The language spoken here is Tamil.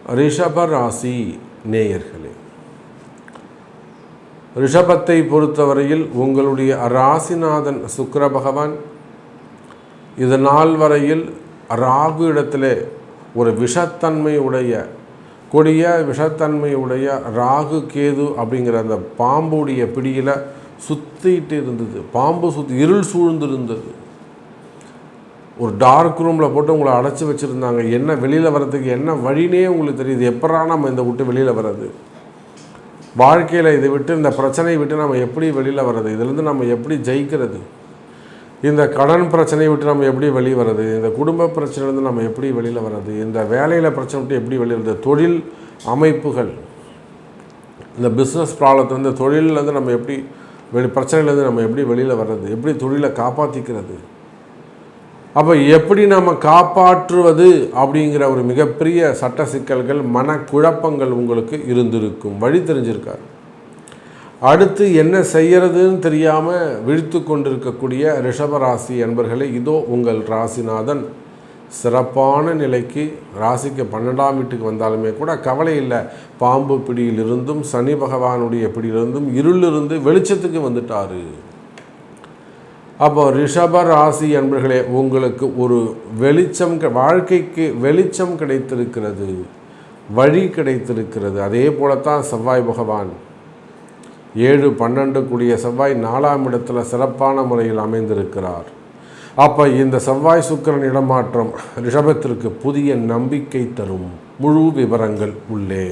ரிஷப ராசி நேயர்களே, ரிஷபத்தை பொறுத்தவரையில் உங்களுடைய ராசிநாதன் சுக்கிர பகவான் இது நாள் வரையில் ராகு இடத்திலே ஒரு விஷத்தன்மை உடைய கொடிய விஷத்தன்மை உடைய ராகு கேது அப்படிங்கிற அந்த பாம்புடைய பிடியில் சுற்றிட்டு இருந்தது. பாம்பு இருள் சூழ்ந்திருந்தது. ஒரு டார்க் ரூமில் போட்டு உங்களை அடைச்சி வச்சுருந்தாங்க. என்ன வெளியில் வர்றதுக்கு என்ன வழினே உங்களுக்கு தெரியுது. எப்படா நம்ம இந்த விட்டு வெளியில் வர்றது, வாழ்க்கையில் இதை விட்டு இந்த பிரச்சனையை விட்டு நம்ம எப்படி வெளியில் வர்றது, இதிலேருந்து நம்ம எப்படி ஜெயிக்கிறது, இந்த கடன் பிரச்சனையை விட்டு நம்ம எப்படி வெளியே வர்றது, இந்த குடும்ப பிரச்சனையிலேருந்து நம்ம எப்படி வெளியில் வர்றது, இந்த வேலையில் பிரச்சனை விட்டு எப்படி வெளியே வர்றது, தொழில் அமைப்புகள், இந்த பிஸ்னஸ் ப்ராப்ளத்துலேருந்து தொழிலேருந்து நம்ம எப்படி பிரச்சனையிலேருந்து நம்ம எப்படி வெளியில் வர்றது, எப்படி தொழிலை காப்பாற்றிக்கிறது, அப்போ எப்படி நம்ம காப்பாற்றுவது அப்படிங்கிற ஒரு மிகப்பெரிய சட்ட சிக்கல்கள் மனக்குழப்பங்கள் உங்களுக்கு இருந்திருக்கும். வழி தெரிஞ்சிருக்கார். அடுத்து என்ன செய்யறதுன்னு தெரியாமல் விழித்து கொண்டிருக்கக்கூடிய ரிஷபராசி அன்பர்களே, இதோ உங்கள் ராசிநாதன் சிறப்பான நிலைக்கு ராசிக்கு 12ஆம் வீட்டுக்கு வந்தாலுமே கூட கவலை இல்லை. பாம்பு பிடியிலிருந்தும் சனி பகவானுடைய பிடியிலிருந்தும் இருளிலிருந்து வெளிச்சத்துக்கு வந்துட்டார். அப்போ ரிஷப ராசி அன்பர்களே, உங்களுக்கு ஒரு வெளிச்சம், வாழ்க்கைக்கு வெளிச்சம் கிடைத்திருக்கிறது, வழி கிடைத்திருக்கிறது. அதே போலத்தான் செவ்வாய் பகவான் 7-12 கூடிய செவ்வாய் 4ஆம் இடத்துல சிறப்பான முறையில் அமைந்திருக்கிறார். அப்போ இந்த செவ்வாய் சுக்கிரன் இடமாற்றம் ரிஷபத்திற்கு புதிய நம்பிக்கை தரும். முழு விவரங்கள் உள்ளே.